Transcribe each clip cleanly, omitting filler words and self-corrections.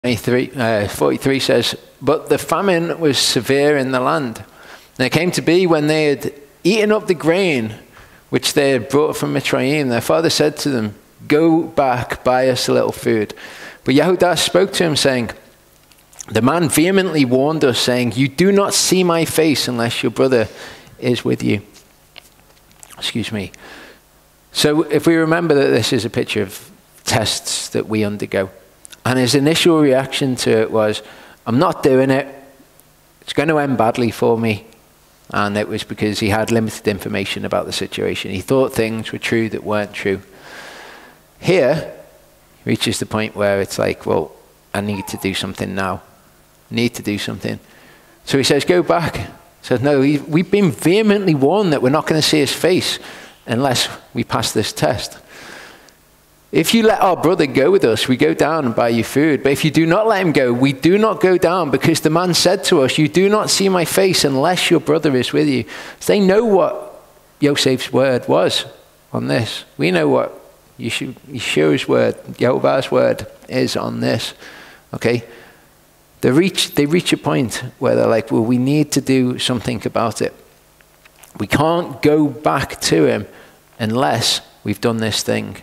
43 says, "But the famine was severe in the land. And it came to be when they had eaten up the grain which they had brought from Mitzrayim, their father said to them, 'Go back, buy us a little food.' But Yehudah spoke to him, saying, 'The man vehemently warned us, saying, you do not see my face unless your brother is with you.'" Excuse me. So if we remember that this is a picture of tests that we undergo, and his initial reaction to it was, "I'm not doing it. It's going to end badly for me." And it was because he had limited information about the situation. He thought things were true that weren't true. Here, he reaches the point where it's like, well, I need to do something now. I need to do something. So he says, "Go back." He says, "No, we've been vehemently warned that we're not going to see his face unless we pass this test. If you let our brother go with us, we go down and buy you food. But if you do not let him go, we do not go down, because the man said to us, you do not see my face unless your brother is with you." So they know what Yosef's word was on this. We know what Yeshua's word, Yehovah's word is on this. Okay? They reach a point where they're like, well, we need to do something about it. We can't go back to him unless we've done this thing.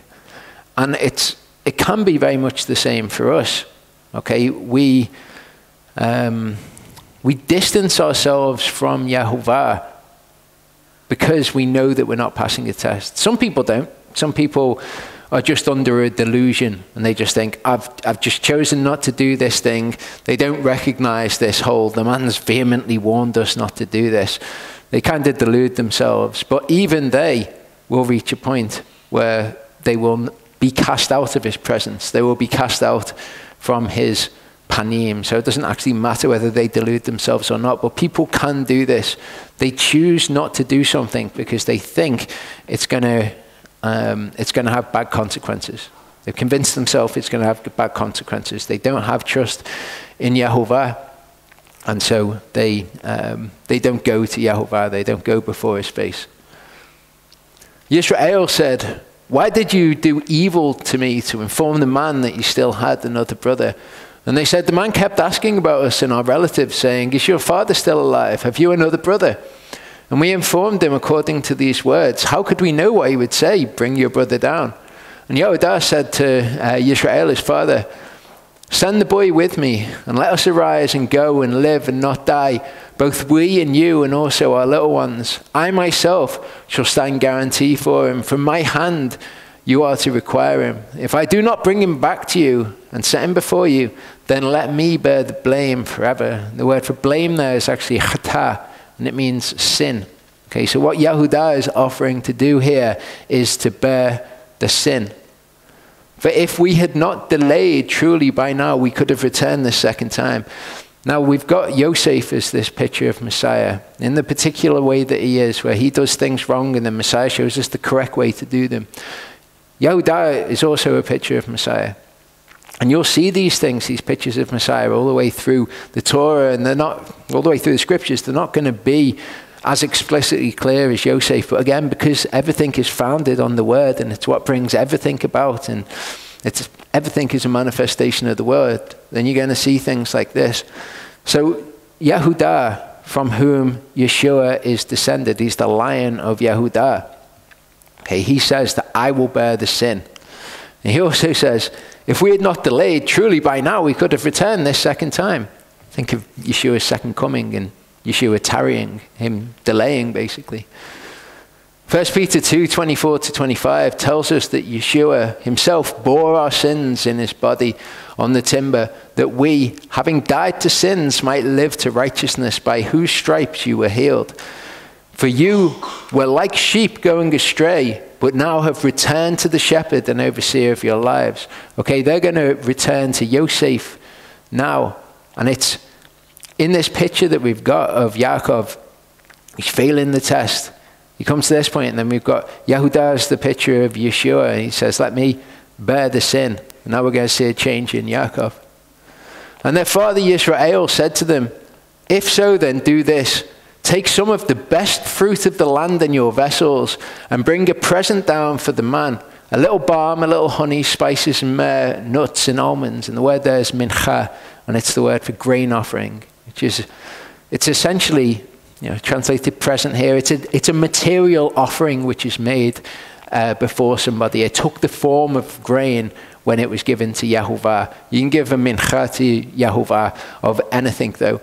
And it can be very much the same for us. Okay, we distance ourselves from Yehovah because we know that we're not passing a test. Some people don't. Some people are just under a delusion, and they just think, I've just chosen not to do this thing. They don't recognize this whole, the man's vehemently warned us not to do this. They kind of delude themselves. But even they will reach a point where they will be cast out of his presence. They will be cast out from his panim. So it doesn't actually matter whether they delude themselves or not, but people can do this. They choose not to do something because they think it's going to have bad consequences. They've convinced themselves it's going to have bad consequences. They don't have trust in Yehovah, and so they don't go to Yehovah. They don't go before his face. Yisrael said, "Why did you do evil to me to inform the man that you still had another brother?" And they said, "The man kept asking about us and our relatives, saying, 'Is your father still alive? Have you another brother?' And we informed him according to these words. How could we know what he would say? 'Bring your brother down.' And Yehudah said to Yisrael, his father, 'Send the boy with me, and let us arise and go and live and not die, both we and you and also our little ones. I myself shall stand guarantee for him. From my hand you are to require him. If I do not bring him back to you and set him before you, then let me bear the blame forever.'" The word for blame there is actually chata, and it means sin. Okay, so what Yehudah is offering to do here is to bear the sin. For if we had not delayed, truly by now we could have returned the second time. Now we've got Yosef as this picture of Messiah in the particular way that he is, where he does things wrong and then Messiah shows us the correct way to do them. Yehudah is also a picture of Messiah. And you'll see these things, these pictures of Messiah, all the way through the Torah, and they're not, all the way through the scriptures, they're not going to be as explicitly clear as Yosef. But again, because everything is founded on the word, and it's what brings everything about, and everything is a manifestation of the word, then you're going to see things like this. So Yehudah, from whom Yeshua is descended, he's the lion of Yehudah. Okay, he says that I will bear the sin. And he also says, if we had not delayed, truly by now we could have returned this second time. Think of Yeshua's second coming and Yeshua tarrying, him delaying basically. 1 Peter 2:24-25 tells us that Yeshua himself bore our sins in his body on the timber, that we, having died to sins, might live to righteousness, by whose stripes you were healed. For you were like sheep going astray, but now have returned to the shepherd and overseer of your lives. Okay, they're going to return to Yosef now. And it's in this picture that we've got of Yaakov. He's failing the test. He comes to this point, and then we've got Yehudah as the picture of Yeshua. He says, let me bear the sin. And now we're going to see a change in Yaakov. And their father Yisrael said to them, if so, then do this. Take some of the best fruit of the land in your vessels, and bring a present down for the man. a little balm, a little honey, spices and myrrh, nuts and almonds. And the word there is mincha, and it's the word for grain offering, which is, it's essentially, translated present here. It's a material offering which is made before somebody. It took the form of grain when it was given to Yehovah. You can give a mincha to Yehovah of anything, though.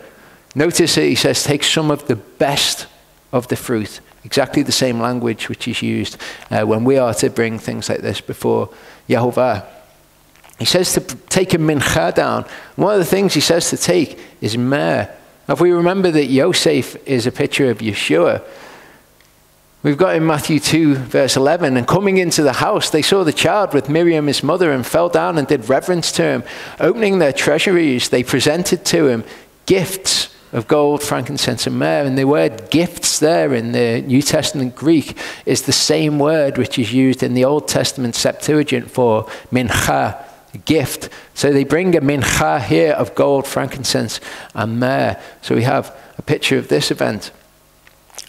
Notice that he says, take some of the best of the fruit. Exactly the same language which is used when we are to bring things like this before Yehovah. He says to take a mincha down. One of the things he says to take is myrrh. Now, if we remember that Yosef is a picture of Yeshua, we've got in Matthew 2, verse 11, and coming into the house, they saw the child with Miriam, his mother, and fell down and did reverence to him. Opening their treasuries, they presented to him gifts of gold, frankincense, and myrrh. And the word gifts there in the New Testament Greek is the same word which is used in the Old Testament Septuagint for mincha, a gift. So they bring a mincha here of gold, frankincense, and myrrh. So we have a picture of this event.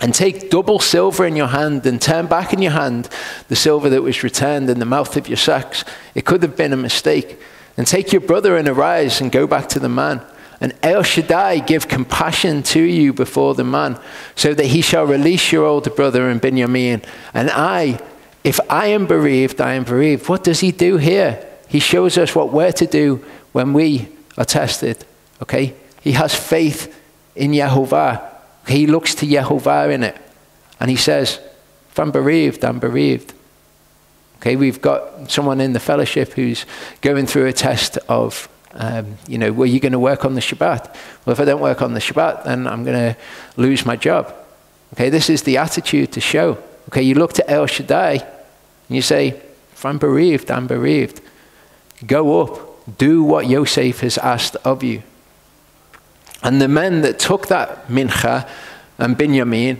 And take double silver in your hand and turn back in your hand the silver that was returned in the mouth of your sacks. It could have been a mistake. And take your brother and arise and go back to the man. And El Shaddai give compassion to you before the man, so that he shall release your older brother and Binyamin. And if I am bereaved, I am bereaved. What does he do here? He shows us what we're to do when we are tested. Okay? He has faith in Yehovah. He looks to Yehovah in it. And he says, if I'm bereaved, I'm bereaved. Okay, we've got someone in the fellowship who's going through a test of, were you going to work on the Shabbat? Well, if I don't work on the Shabbat, then I'm going to lose my job. Okay, this is the attitude to show. Okay, you look to El Shaddai, and you say, if I'm bereaved, I'm bereaved. Go up, do what Yosef has asked of you. And the men that took that mincha and Binyamin,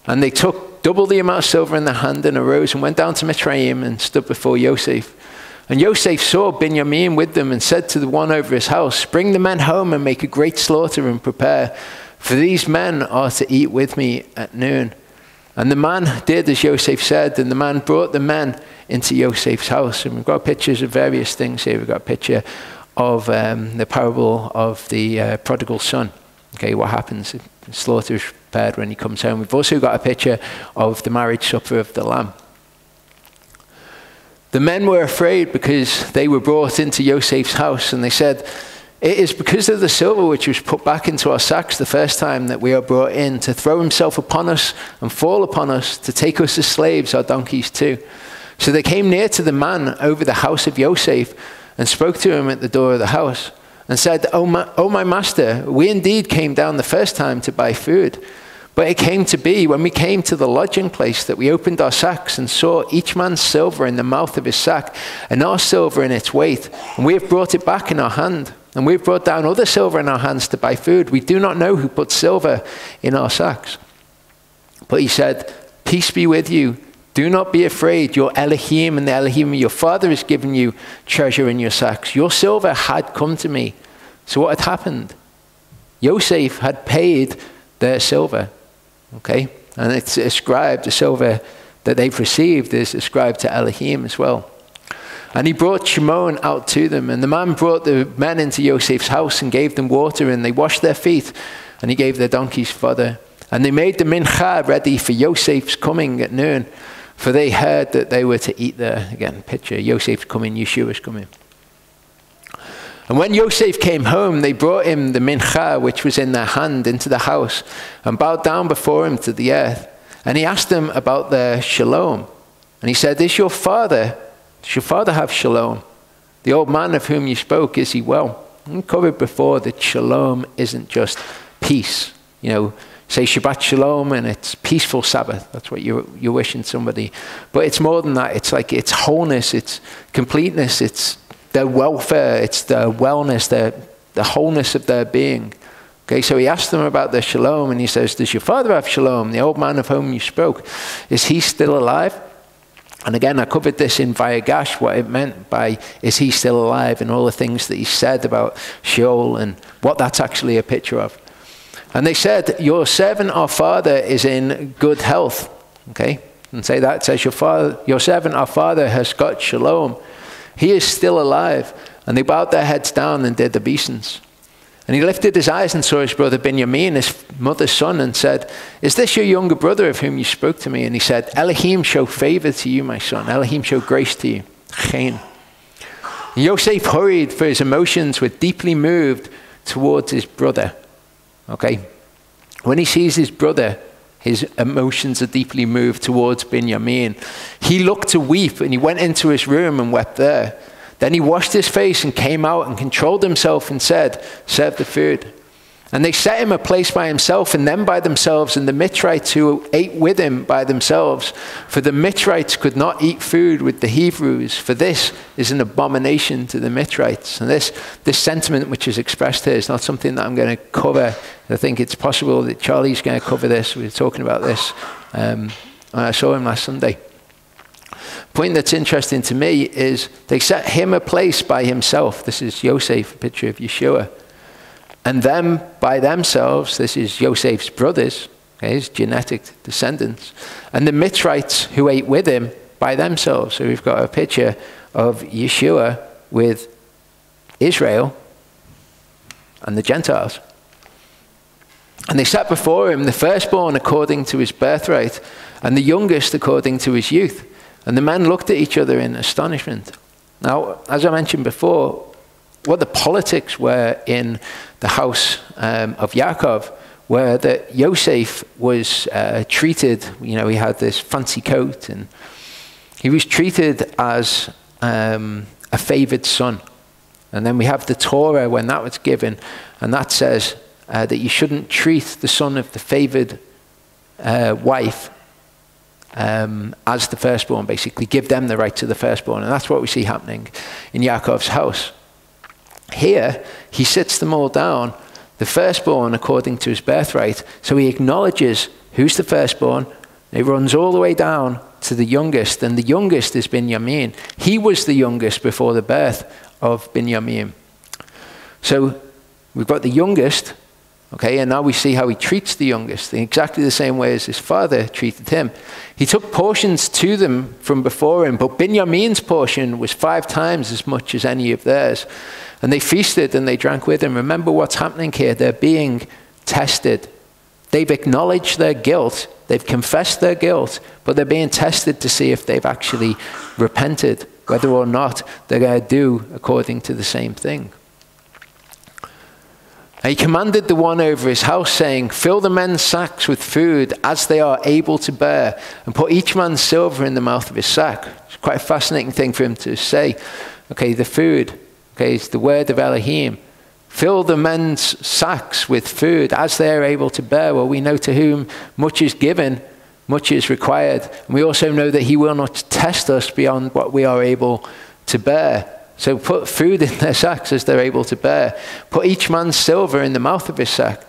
and they took double the amount of silver in their hand and arose and went down to Mitzrayim and stood before Yosef. And Yosef saw Binyamin with them and said to the one over his house, bring the men home and make a great slaughter and prepare, for these men are to eat with me at noon. And the man did as Yosef said, and the man brought the men into Yosef's house. And we've got pictures of various things here. We've got a picture of the parable of the prodigal son. Okay, what happens? The slaughter is prepared when he comes home. We've also got a picture of the marriage supper of the Lamb. The men were afraid because they were brought into Yosef's house, and they said, it is because of the silver which was put back into our sacks the first time that we are brought in, to throw himself upon us and fall upon us, to take us as slaves, our donkeys too. So they came near to the man over the house of Yosef and spoke to him at the door of the house and said, oh my master, we indeed came down the first time to buy food. But it came to be, when we came to the lodging place, that we opened our sacks and saw each man's silver in the mouth of his sack, and our silver in its weight. And we have brought it back in our hand. And we have brought down other silver in our hands to buy food. We do not know who put silver in our sacks. But he said, peace be with you. Do not be afraid. Your Elohim and the Elohim of your father has given you treasure in your sacks. Your silver had come to me. So what had happened? Yosef had paid their silver. Okay? And it's ascribed, the silver that they've received is ascribed to Elohim as well. And he brought Shimon out to them. And the man brought the men into Yosef's house and gave them water, and they washed their feet, and he gave their donkeys fodder. And they made the mincha ready for Yosef's coming at noon, for they heard that they were to eat there. Again, picture, Yosef's coming, Yeshua's coming. And when Yosef came home, they brought him the mincha which was in their hand into the house, and bowed down before him to the earth. And he asked them about their shalom. And he said, does your father have shalom? The old man of whom you spoke, is he well? We covered before that shalom isn't just peace. You know, say Shabbat Shalom and it's peaceful Sabbath. That's what you're wishing somebody. But it's more than that. It's like it's wholeness, it's completeness, it's their welfare, it's their wellness, the wholeness of their being. Okay, so he asked them about their shalom, and he says, does your father have shalom? The old man of whom you spoke, is he still alive? And again, I covered this in Vayigash, what it meant by, is he still alive, and all the things that he said about Sheol and what that's actually a picture of. And they said, your servant, our father, is in good health. Okay, and say that. It says, your servant, our father, has got shalom. He is still alive. And they bowed their heads down and did obeisance. And he lifted his eyes and saw his brother Binyamin, his mother's son, and said, is this your younger brother of whom you spoke to me? And he said, Elohim show favor to you, my son. Elohim show grace to you. Chen. And Yosef hurried, for his emotions were deeply moved towards his brother. Okay? When he sees his brother, his emotions are deeply moved towards Binyamin. He looked to weep, and he went into his room and wept there. Then he washed his face and came out and controlled himself and said, serve the food. And they set him a place by himself and them by themselves, and the Mitzrites who ate with him by themselves. For the Mitzrites could not eat food with the Hebrews, for this is an abomination to the Mitzrites. And this sentiment which is expressed here is not something that I'm going to cover. I think it's possible that Charlie's going to cover this. We were talking about this. I saw him last Sunday. Point that's interesting to me is they set him a place by himself. This is Yosef, a picture of Yeshua. And them by themselves, this is Yosef's brothers, okay, his genetic descendants. And the Mitzrites who ate with him by themselves. So we've got a picture of Yeshua with Israel and the Gentiles. And they sat before him, the firstborn according to his birthright, and the youngest according to his youth. And the men looked at each other in astonishment. Now, as I mentioned before, what the politics were in the house of Yaakov were that Yosef was treated, he had this fancy coat, and he was treated as a favored son. And then we have the Torah when that was given, and that says that you shouldn't treat the son of the favored wife as the firstborn, basically. Give them the right to the firstborn. And that's what we see happening in Yaakov's house. Here, he sits them all down, the firstborn according to his birthright. So he acknowledges who's the firstborn. It runs all the way down to the youngest, and the youngest is Binyamin. He was the youngest before the birth of Binyamin. So we've got the youngest, okay, and now we see how he treats the youngest in exactly the same way as his father treated him. He took portions to them from before him, but Binyamin's portion was 5 times as much as any of theirs. And they feasted and they drank with him. Remember what's happening here. They're being tested. They've acknowledged their guilt. They've confessed their guilt, but they're being tested to see if they've actually repented, whether or not they're going to do according to the same thing. And he commanded the one over his house, saying, fill the men's sacks with food as they are able to bear, and put each man's silver in the mouth of his sack. It's quite a fascinating thing for him to say. Okay, the food, okay, it's the word of Elohim. Fill the men's sacks with food as they are able to bear. Well, we know to whom much is given, much is required. And we also know that he will not test us beyond what we are able to bear. So put food in their sacks as they're able to bear. Put each man's silver in the mouth of his sack.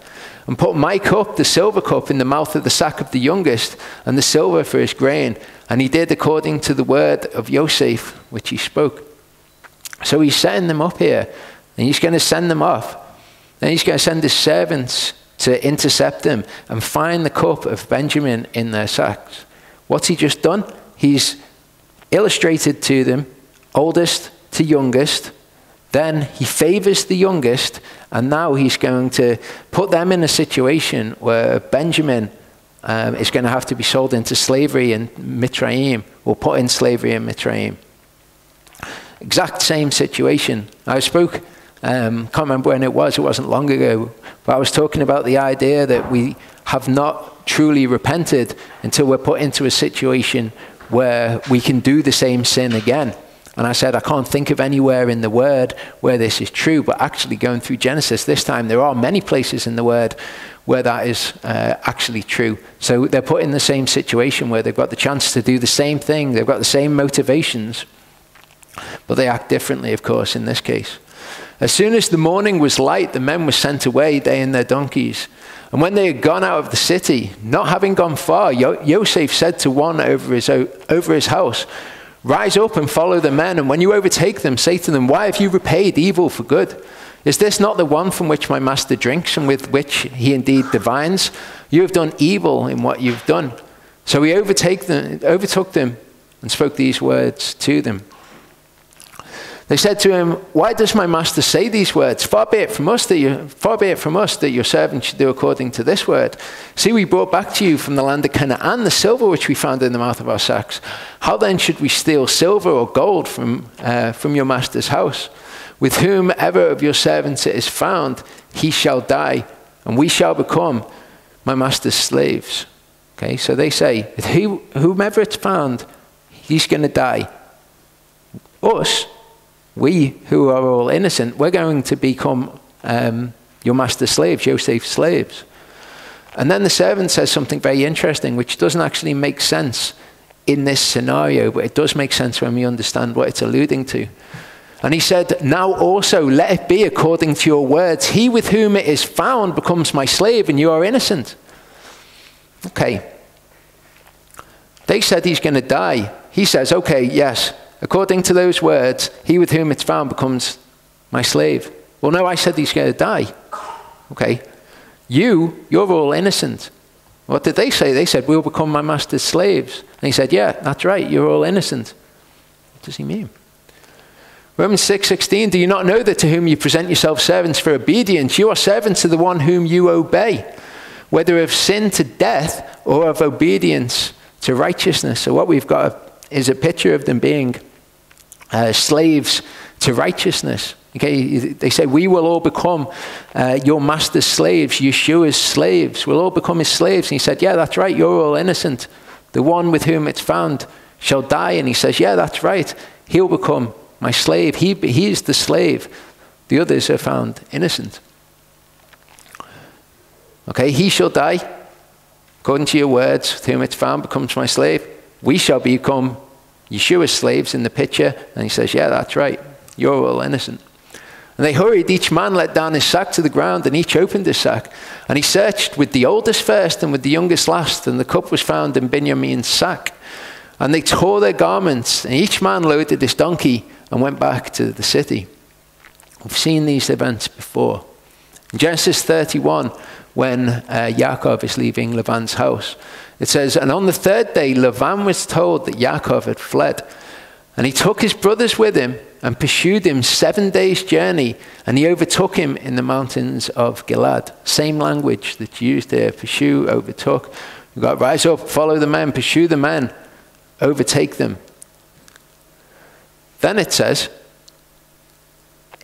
And put my cup, the silver cup, in the mouth of the sack of the youngest, and the silver for his grain. And he did according to the word of Yosef, which he spoke. So he's setting them up here, and he's going to send them off. Then he's going to send his servants to intercept them and find the cup of Benjamin in their sacks. What's he just done? He's illustrated to them, oldest to youngest. Then he favors the youngest, and now he's going to put them in a situation where Benjamin is going to have to be sold into slavery in Mitzrayim, or put in slavery in Mitzrayim. Exact same situation. I spoke, can't remember when it wasn't long ago, but I was talking about the idea that we have not truly repented until we're put into a situation where we can do the same sin again. And I said, I can't think of anywhere in the Word where this is true, but actually going through Genesis this time, there are many places in the Word where that is actually true. So they're put in the same situation where they've got the chance to do the same thing, they've got the same motivations, but they act differently, of course, in this case. As soon as the morning was light, the men were sent away, they and their donkeys. And when they had gone out of the city, not having gone far, Yosef said to one over his house, rise up and follow the men, and when you overtake them, say to them, why have you repaid evil for good? Is this not the one from which my master drinks, and with which he indeed divines? You have done evil in what you've done. So he overtook them and spoke these words to them. They said to him, "Why does my master say these words? Far be it from us that your servant should do according to this word. See, we brought back to you from the land of Canaan the silver which we found in the mouth of our sacks. How then should we steal silver or gold from your master's house? With whomever of your servants it is found, he shall die, and we shall become my master's slaves." Okay, so they say, whomever it's found, he's going to die. Us, we who are all innocent, we're going to become your master's slaves, Joseph's slaves. And then the servant says something very interesting, which doesn't actually make sense in this scenario, but it does make sense when we understand what it's alluding to. And he said, "Now also let it be according to your words. He with whom it is found becomes my slave, and you are innocent." Okay. They said he's going to die. He says, okay, yes, according to those words, he with whom it's found becomes my slave. Well, no, I said he's going to die. Okay. You're all innocent. What did they say? They said, we'll become my master's slaves. And he said, yeah, that's right, you're all innocent. What does he mean? Romans 6:16, do you not know that to whom you present yourselves servants for obedience, you are servants to the one whom you obey, whether of sin to death or of obedience to righteousness? So what we've got is a picture of them being slaves to righteousness. Okay, they say, we will all become your master's slaves, Yeshua's slaves. We'll all become his slaves. And he said, yeah, that's right, you're all innocent. The one with whom it's found shall die. And he says, yeah, that's right, he'll become my slave. He is the slave. The others are found innocent. Okay, he shall die. According to your words, with whom it's found becomes my slave. We shall become Yeshua's slaves in the picture. And he says, yeah, that's right. You're all innocent. And they hurried. Each man let down his sack to the ground, and each opened his sack. And he searched with the oldest first and with the youngest last. And the cup was found in Benjamin's sack. And they tore their garments, and each man loaded his donkey and went back to the city. We've seen these events before. In Genesis 31, when Yaakov is leaving Laban's house, it says, and on the third day, Laban was told that Yaakov had fled. And he took his brothers with him and pursued him 7 days' journey. And he overtook him in the mountains of Gilead. Same language that's used there, pursue, overtook. You've got rise up, follow the men, pursue the men, overtake them. Then it says,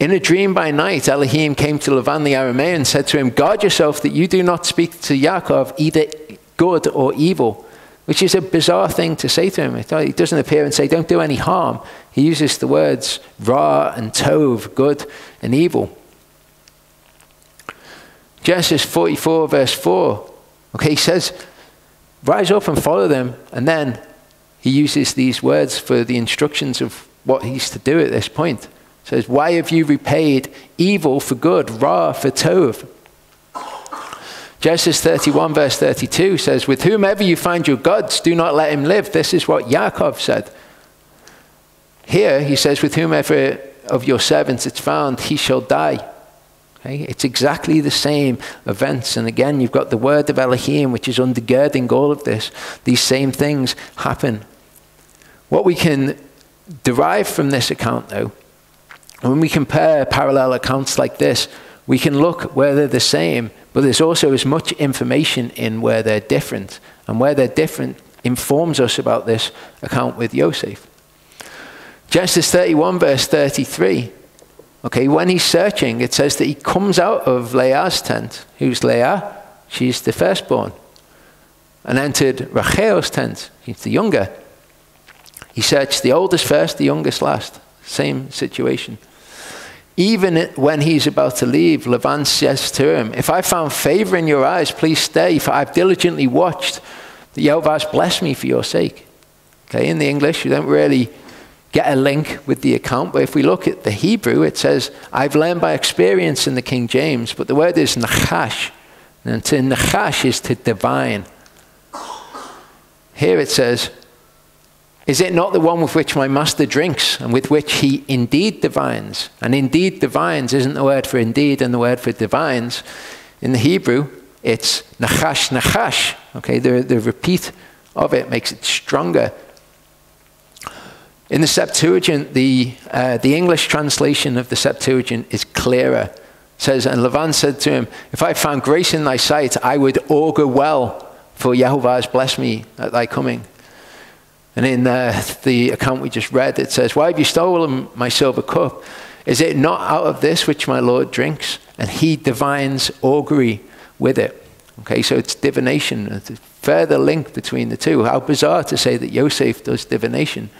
in a dream by night, Elohim came to Laban the Aramean and said to him, guard yourself that you do not speak to Yaakov either good or evil, which is a bizarre thing to say to him. He doesn't appear and say, don't do any harm. He uses the words ra and tov, good and evil. Genesis 44 verse 4, okay, he says, rise up and follow them. And then he uses these words for the instructions of what he's to do at this point. It says, why have you repaid evil for good, ra for tov? Genesis 31 verse 32 says, with whomever you find your gods, do not let him live. This is what Yaakov said. Here he says, with whomever of your servants it's found, he shall die. Okay? It's exactly the same events. And again, you've got the word of Elohim, which is undergirding all of this. These same things happen. What we can derive from this account, though, when we compare parallel accounts like this, we can look where they're the same, but there's also as much information in where they're different. And where they're different informs us about this account with Yosef. Genesis 31 verse 33. Okay, when he's searching, it says that he comes out of Leah's tent. Who's Leah? She's the firstborn. And entered Rachel's tent. He's the younger. He searched the oldest first, the youngest last. Same situation. Even when he's about to leave, Laban says to him, if I found favor in your eyes, please stay, for I've diligently watched that Yehovah has blessed me for your sake. Okay, in the English, you don't really get a link with the account, but if we look at the Hebrew, it says, I've learned by experience in the King James, but the word is nachash, and to nachash is to divine. Here it says, is it not the one with which my master drinks and with which he indeed divines? And indeed divines isn't the word for indeed and the word for divines. In the Hebrew, it's nachash, nachash. Okay, the repeat of it, makes it stronger. In the Septuagint, the English translation of the Septuagint is clearer. It says, and Lavan said to him, if I found grace in thy sight, I would augur well, for Yehovah has blessed me at thy coming. And in the account we just read, it says, why have you stolen my silver cup? Is it not out of this which my Lord drinks? And he divines augury with it. Okay, so it's divination. It's a further link between the two. How bizarre to say that Yosef does divination.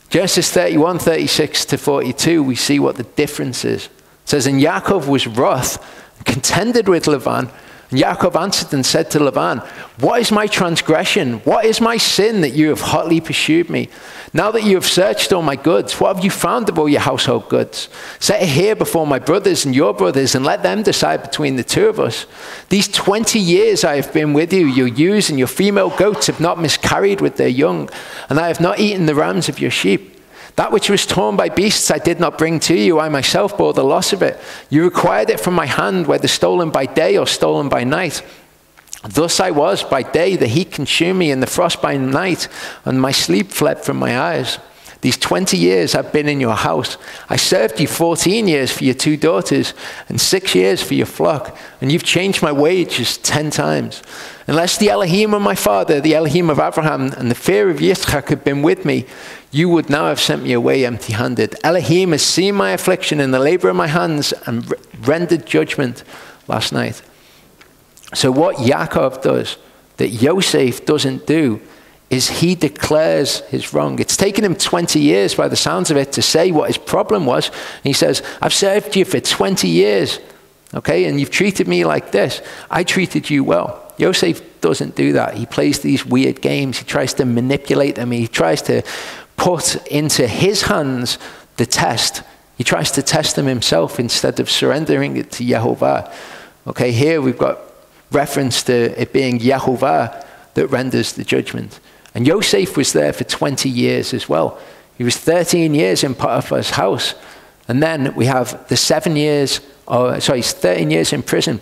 Genesis 31, 36 to 42, we see what the difference is. It says, and Yaakov was wroth, contended with Laban. And Yaakov answered and said to Laban, what is my transgression? What is my sin that you have hotly pursued me? Now that you have searched all my goods, what have you found of all your household goods? Set it here before my brothers and your brothers, and let them decide between the two of us. These 20 years I have been with you. Your ewes and your female goats have not miscarried with their young, and I have not eaten the rams of your sheep. That which was torn by beasts I did not bring to you. I myself bore the loss of it. You required it from my hand, whether stolen by day or stolen by night. Thus I was by day, the heat consumed me, and the frost by night, and my sleep fled from my eyes. These 20 years I've been in your house. I served you 14 years for your 2 daughters, and 6 years for your flock, and you've changed my wages 10 times. Unless the Elohim of my father, the Elohim of Abraham, and the fear of Yitzchak had been with me, you would now have sent me away empty-handed. Elohim has seen my affliction and the labor of my hands and rendered judgment last night. So what Yaakov does that Yosef doesn't do is he declares his wrong. It's taken him 20 years by the sounds of it to say what his problem was. And he says, I've served you for 20 years, okay, and you've treated me like this. I treated you well. Yosef doesn't do that. He plays these weird games. He tries to manipulate them. He tries to put into his hands the test. He tries to test them himself instead of surrendering it to Yehovah. Okay, here we've got reference to it being Yehovah that renders the judgment. And Yosef was there for 20 years as well. He was 13 years in Potiphar's house. And then we have the 13 years in prison.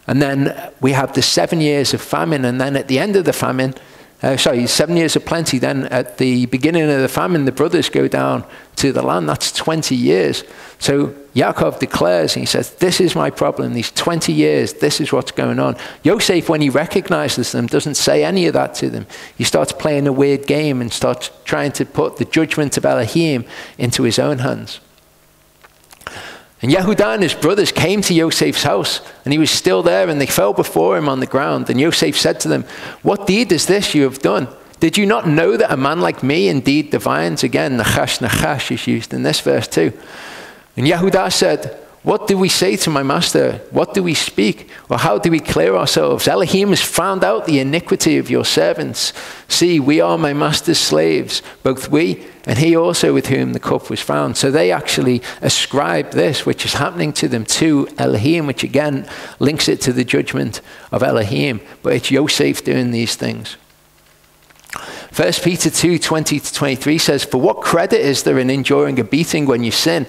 And then we have the 7 years of famine. And then at the end of the famine, 7 years of plenty. Then at the beginning of the famine, the brothers go down to the land. That's 20 years. So Yaakov declares, and he says, this is my problem. These 20 years, this is what's going on. Yosef, when he recognizes them, doesn't say any of that to them. He starts playing a weird game and starts trying to put the judgment of Elohim into his own hands. And Yehudah and his brothers came to Yosef's house, and he was still there, and they fell before him on the ground. And Yosef said to them, what deed is this you have done? Did you not know that a man like me indeed divines? Again, nachash is used in this verse too. And Yehudah said, what do we say to my master? What do we speak? Or how do we clear ourselves? Elohim has found out the iniquity of your servants. See, we are my master's slaves, both we and he also with whom the cup was found. So they actually ascribe this, which is happening to them, to Elohim, which again links it to the judgment of Elohim. But it's Yosef doing these things. 1 Peter 2, 20-23 says, for what credit is there in enduring a beating when you sin?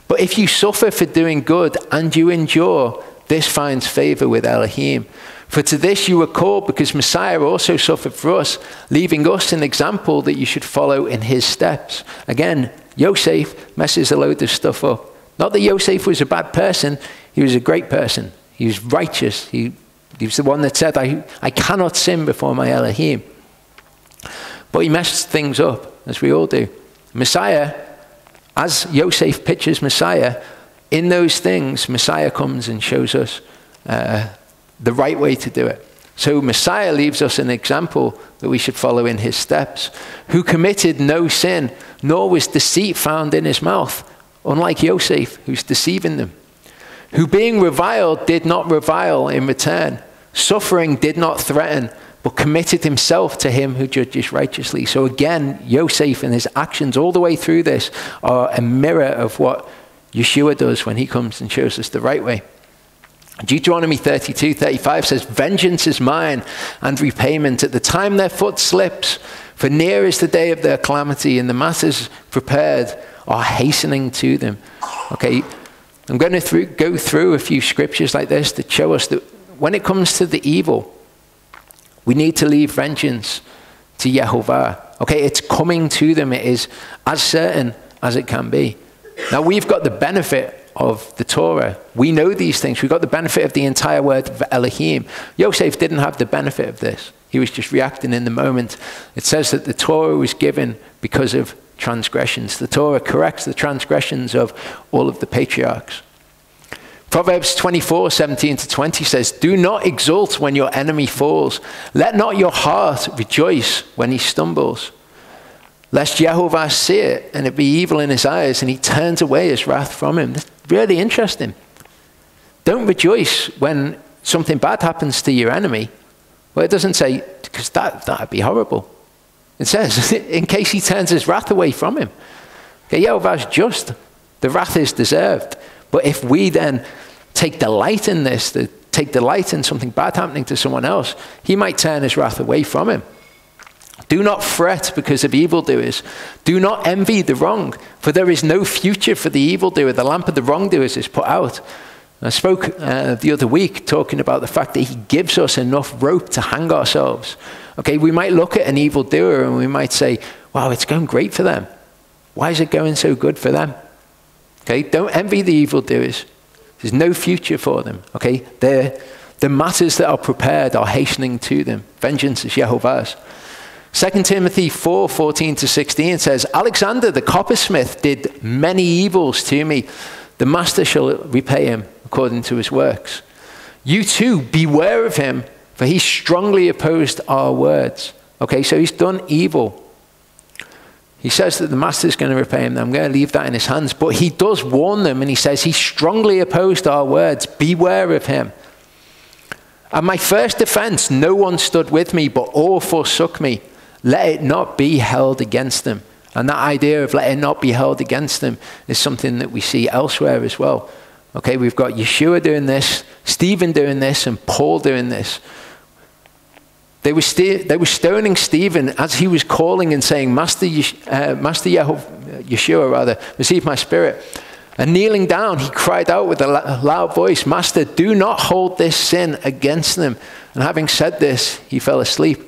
But if you suffer for doing good and you endure, this finds favor with Elohim. For to this you were called, because Messiah also suffered for us, leaving us an example that you should follow in his steps. Again, Yosef messes a load of stuff up. Not that Yosef was a bad person, he was a great person. He was righteous. He was the one that said, I cannot sin before my Elohim. But he messed things up, as we all do. Messiah, as Yosef pictures Messiah, in those things, Messiah comes and shows us the right way to do it. So Messiah leaves us an example that we should follow in his steps, who committed no sin, nor was deceit found in his mouth, unlike Yosef, who's deceiving them. Who being reviled did not revile in return, suffering did not threaten, but committed himself to him who judges righteously. So again, Yosef and his actions all the way through this are a mirror of what Yeshua does when he comes and shows us the right way. Deuteronomy 32:35 says, vengeance is mine and repayment at the time their foot slips, for near is the day of their calamity, and the matters prepared are hastening to them. Okay, I'm going to go through a few scriptures like this to show us that when it comes to the evil, We need to leave vengeance to Yehovah. Okay, it's coming to them. It is as certain as it can be. Now, we've got the benefit of the Torah. We know these things. We've got the benefit of the entire word of Elohim. Yosef didn't have the benefit of this. He was just reacting in the moment. It says that the Torah was given because of transgressions. The Torah corrects the transgressions of all of the patriarchs. Proverbs 24:17-20 says, do not exult when your enemy falls. Let not your heart rejoice when he stumbles. Lest Yehovah see it and it be evil in his eyes and he turns away his wrath from him. That's really interesting. Don't rejoice when something bad happens to your enemy. Well, it doesn't say, because that'd be horrible. It says, in case he turns his wrath away from him. Okay, Yehovah's just. The wrath is deserved. But if we then take delight in this, take delight in something bad happening to someone else, he might turn his wrath away from him. Do not fret because of evildoers. Do not envy the wrong, for there is no future for the evildoer. The lamp of the wrongdoers is put out. I spoke the other week talking about the fact that he gives us enough rope to hang ourselves. Okay, we might look at an evildoer and we might say, wow, it's going great for them. Why is it going so good for them? Okay, don't envy the evildoers. There's no future for them. Okay, the matters that are prepared are hastening to them. Vengeance is Yehovah's. 2 Timothy 4:14-16 says, Alexander the coppersmith did many evils to me. The master shall repay him according to his works. You too, beware of him, for he strongly opposed our words. Okay, so he's done evil. He says that the master is going to repay him. I'm going to leave that in his hands. But he does warn them, and he says he strongly opposed our words. Beware of him. At my first defense, no one stood with me, but all forsook me. Let it not be held against them. And that idea of let it not be held against them is something that we see elsewhere as well. Okay, we've got Yeshua doing this, Stephen doing this, and Paul doing this. They were stoning Stephen as he was calling and saying, Master Yeshua, receive my spirit. And kneeling down, he cried out with a loud voice, Master, do not hold this sin against them. And having said this, he fell asleep.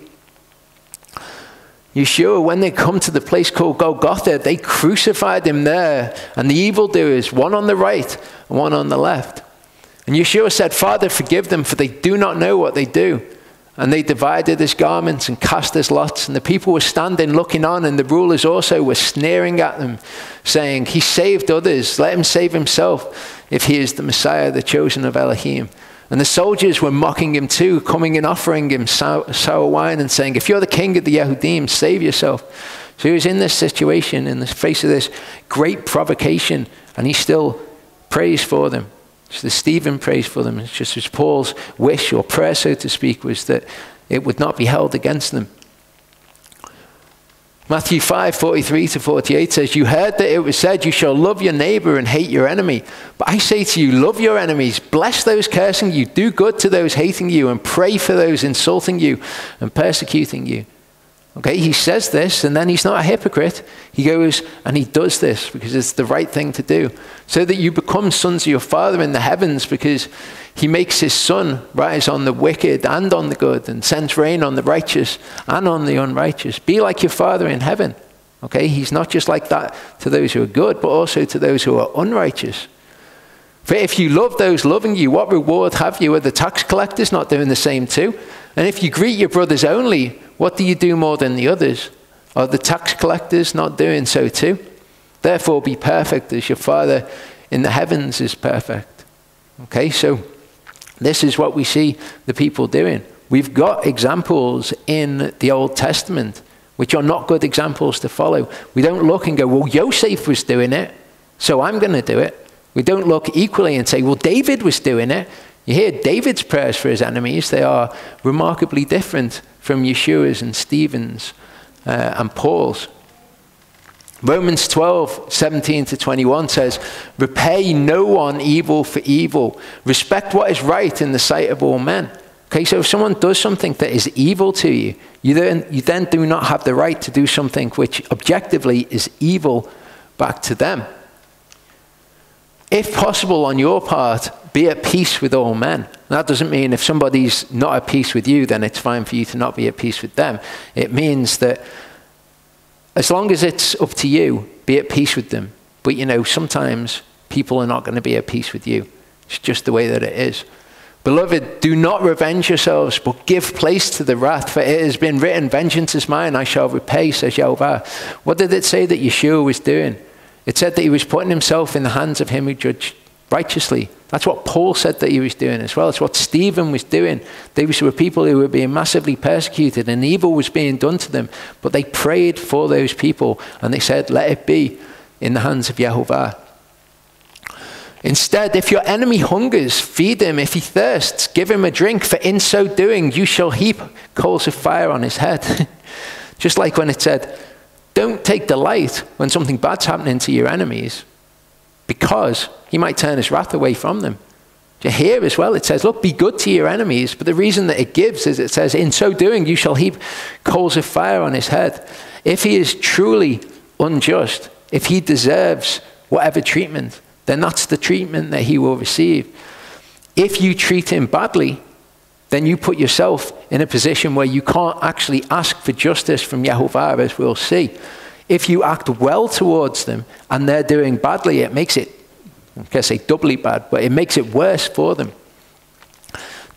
Yeshua, when they come to the place called Golgotha, they crucified him there. And the evildoers, one on the right and one on the left. And Yeshua said, Father, forgive them, for they do not know what they do. And they divided his garments and cast his lots. And the people were standing looking on, and the rulers also were sneering at them, saying, he saved others, let him save himself, if he is the Messiah, the chosen of Elohim. And the soldiers were mocking him too, coming and offering him sour wine and saying, if you're the king of the Yehudim, save yourself. So he was in this situation, in the face of this great provocation, and he still prays for them. So Stephen prays for them. It's just as Paul's wish or prayer, so to speak, was that it would not be held against them. Matthew 5:43-48 says, you heard that it was said, you shall love your neighbor and hate your enemy. But I say to you, love your enemies, bless those cursing you, do good to those hating you, and pray for those insulting you and persecuting you. Okay, he says this, and then he's not a hypocrite. He goes and he does this because it's the right thing to do, so that you become sons of your Father in the heavens, because he makes his sun rise on the wicked and on the good, and sends rain on the righteous and on the unrighteous. Be like your Father in heaven. Okay, he's not just like that to those who are good, but also to those who are unrighteous. For if you love those loving you, what reward have you? Are the tax collectors not doing the same too? And if you greet your brothers only, what do you do more than the others? Are the tax collectors not doing so too? Therefore be perfect as your Father in the heavens is perfect. Okay, so this is what we see the people doing. We've got examples in the Old Testament which are not good examples to follow. We don't look and go, well, Yosef was doing it, so I'm going to do it. We don't look equally and say, well, David was doing it. You hear David's prayers for his enemies. They are remarkably different from Yeshua's and Stephen's and Paul's. Romans 12:17-21 says, repay no one evil for evil. Respect what is right in the sight of all men. Okay, so if someone does something that is evil to you, you then do not have the right to do something which objectively is evil back to them. If possible on your part, be at peace with all men. And that doesn't mean if somebody's not at peace with you, then it's fine for you to not be at peace with them. It means that as long as it's up to you, be at peace with them. But sometimes people are not going to be at peace with you. It's just the way that it is. Beloved, do not revenge yourselves, but give place to the wrath, for it has been written, vengeance is mine, I shall repay, says Yehovah. What did it say that Yeshua was doing? It said that he was putting himself in the hands of him who judged righteously. That's what Paul said that he was doing as well. It's what Stephen was doing. These were people who were being massively persecuted and evil was being done to them. But they prayed for those people and they said, let it be in the hands of Yehovah. Instead, if your enemy hungers, feed him. If he thirsts, give him a drink. For in so doing, you shall heap coals of fire on his head. Just like when it said, don't take delight when something bad's happening to your enemies, because he might turn his wrath away from them. Here as well, it says, look, be good to your enemies. But the reason that it gives is it says, in so doing, you shall heap coals of fire on his head. If he is truly unjust, if he deserves whatever treatment, then that's the treatment that he will receive. If you treat him badly, then you put yourself in a position where you can't actually ask for justice from Yehovah, as we'll see. If you act well towards them and they're doing badly, it makes it, I can't say doubly bad, but it makes it worse for them.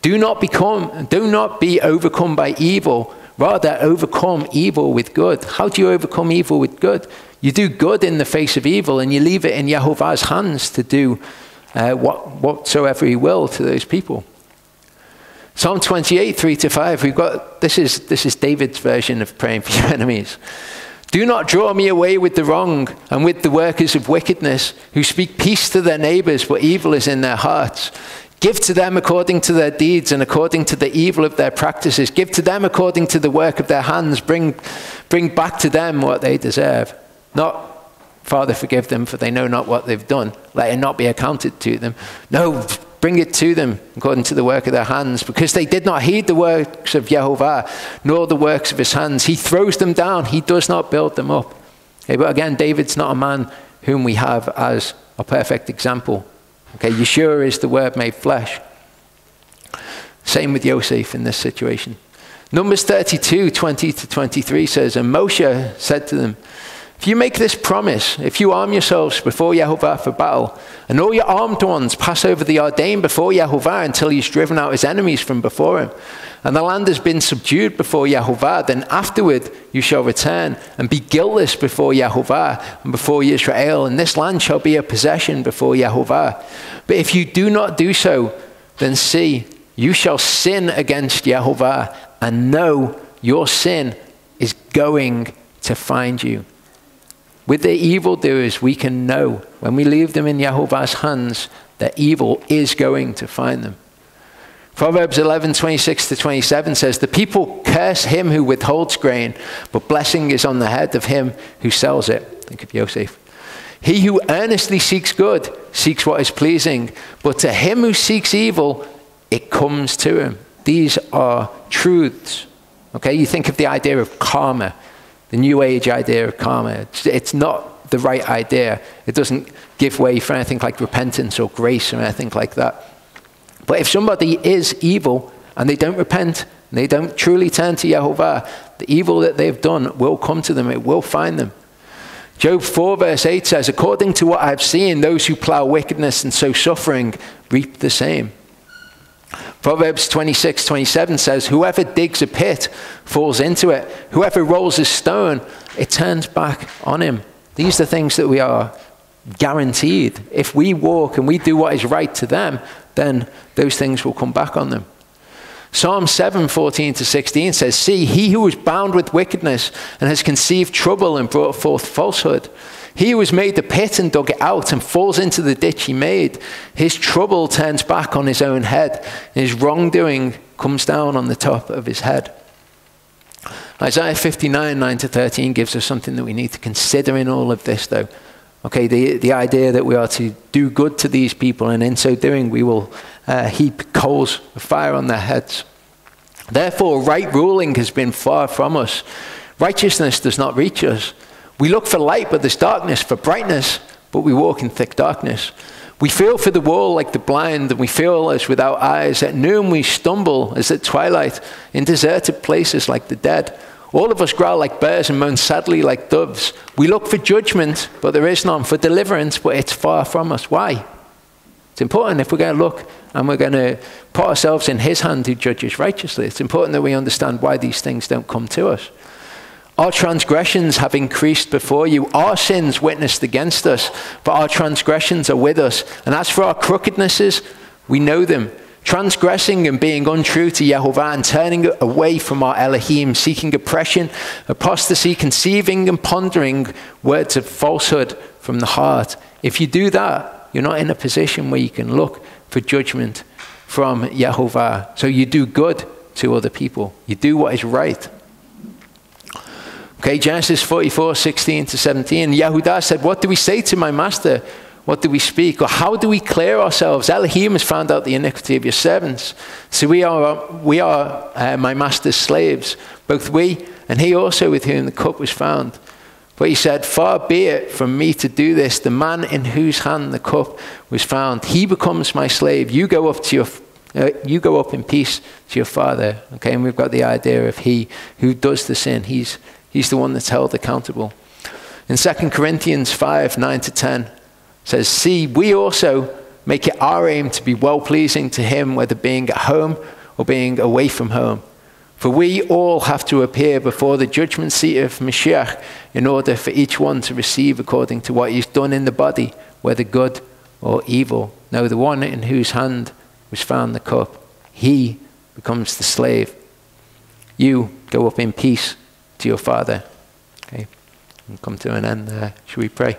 Do not be overcome by evil, rather overcome evil with good. How do you overcome evil with good? You do good in the face of evil and you leave it in Yehovah's hands to do whatsoever he will to those people. Psalm 28, 3-5, we've got, this is David's version of praying for your enemies. Do not draw me away with the wrong and with the workers of wickedness, who speak peace to their neighbors, but evil is in their hearts. Give to them according to their deeds and according to the evil of their practices. Give to them according to the work of their hands. Bring back to them what they deserve. Not, Father, forgive them, for they know not what they've done. Let it not be accounted to them. No, bring it to them according to the work of their hands, because they did not heed the works of Yehovah, nor the works of his hands. He throws them down. He does not build them up. Okay, but again, David's not a man whom we have as a perfect example. Okay, Yeshua is the Word made flesh. Same with Yosef in this situation. Numbers 32, 20-23 says, and Moshe said to them, if you make this promise, if you arm yourselves before Yehovah for battle, and all your armed ones pass over the Ardain before Yehovah until he's driven out his enemies from before him, and the land has been subdued before Yehovah, then afterward you shall return and be guiltless before Yehovah and before Israel, and this land shall be a possession before Yehovah. But if you do not do so, then see, you shall sin against Yehovah, and know your sin is going to find you. With the evildoers, we can know when we leave them in Yehovah's hands that evil is going to find them. Proverbs 11, 26-27 says, the people curse him who withholds grain, but blessing is on the head of him who sells it. Think of Yosef. He who earnestly seeks good seeks what is pleasing, but to him who seeks evil, it comes to him. These are truths. Okay, you think of the idea of karma. The New Age idea of karma. It's not the right idea. It doesn't give way for anything like repentance or grace or anything like that. But if somebody is evil and they don't repent, and they don't truly turn to Yehovah, the evil that they've done will come to them. It will find them. Job 4 verse 8 says, according to what I've seen, those who plow wickedness and sow suffering reap the same. Proverbs 26:27 says, whoever digs a pit falls into it. Whoever rolls a stone, it turns back on him. These are things that we are guaranteed. If we walk and we do what is right to them, then those things will come back on them. Psalm 7, 14-16 says, see, he who was bound with wickedness and has conceived trouble and brought forth falsehood. He who has made the pit and dug it out and falls into the ditch he made, his trouble turns back on his own head, and his wrongdoing comes down on the top of his head. Isaiah 59, 9-13 gives us something that we need to consider in all of this, though. Okay, the idea that we are to do good to these people, and in so doing we will heap coals of fire on their heads. Therefore, right ruling has been far from us. Righteousness does not reach us. We look for light, but there's darkness, for brightness, but we walk in thick darkness. We feel for the wall like the blind, and we feel as without eyes. At noon we stumble as at twilight, in deserted places like the dead. All of us growl like bears and moan sadly like doves. We look for judgment, but there is none, for deliverance, but it's far from us. Why? It's important if we're going to look and we're going to put ourselves in his hand who judges righteously. It's important that we understand why these things don't come to us. Our transgressions have increased before you. Our sins witnessed against us, but our transgressions are with us. And as for our crookednesses, we know them. Transgressing and being untrue to Yehovah and turning away from our Elohim, seeking oppression, apostasy, conceiving and pondering words of falsehood from the heart. If you do that, you're not in a position where you can look for judgment from Yehovah. So you do good to other people. You do what is right. Okay, Genesis 44, 16 to 17. Yehudah said, what do we say to my master? What do we speak? Or how do we clear ourselves? Elohim has found out the iniquity of your servants. So we are my master's slaves, both we and he also with whom the cup was found. But he said, far be it from me to do this. The man in whose hand the cup was found, he becomes my slave. You go up in peace to your father. Okay, and we've got the idea of he who does the sin. He's the one that's held accountable. In 2 Corinthians 5, 9 to 10, it says, see, we also make it our aim to be well-pleasing to him, whether being at home or being away from home. For we all have to appear before the judgment seat of Mashiach in order for each one to receive according to what he's done in the body, whether good or evil. Now the one in whose hand was found the cup, he becomes the slave. You go up in peace to your father. Okay, we'll come to an end there. Should we pray?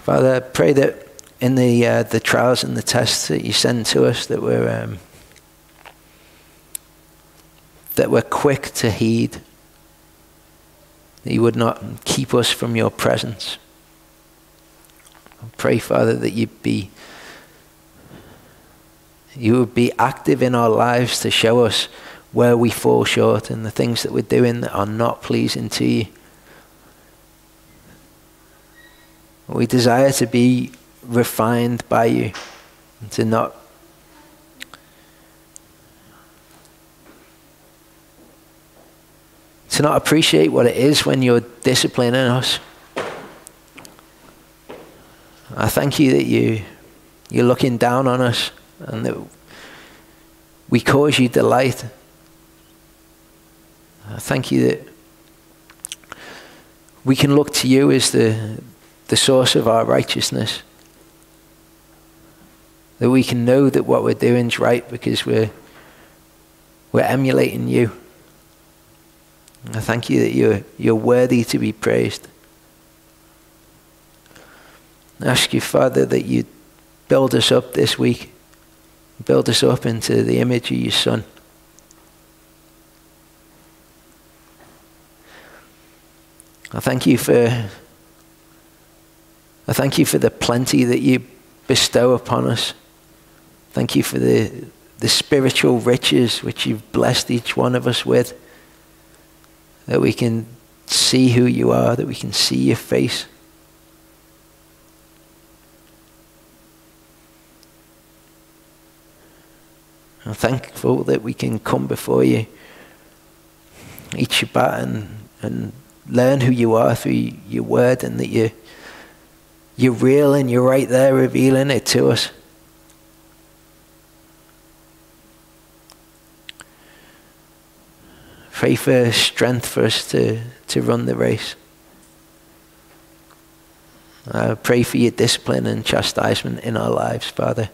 Father, I pray that in the trials and the tests that you send to us, that we're quick to heed, that you would not keep us from your presence. I pray, Father, that you would be active in our lives to show us where we fall short and the things that we're doing that are not pleasing to you. We desire to be refined by you, and to not appreciate what it is when you're disciplining us. I thank you that you're looking down on us and that we cause you delight. I thank you that we can look to you as the source of our righteousness. That we can know that what we're doing is right because we're emulating you. I thank you that you're worthy to be praised. I ask you, Father, that you build us up this week. Build us up into the image of your Son. I thank you for the plenty that you bestow upon us. Thank you for the spiritual riches which you've blessed each one of us with. That we can see who you are, that we can see your face. I'm thankful that we can come before you each Shabbat and learn who you are through your word, and that you're real and you're right there revealing it to us. Pray for strength for us to run the race. I pray for your discipline and chastisement in our lives, Father.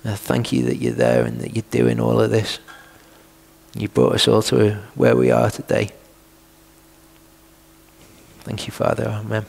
I thank you that you're there and that you're doing all of this. You brought us all to where we are today. Thank you, Father. Amen.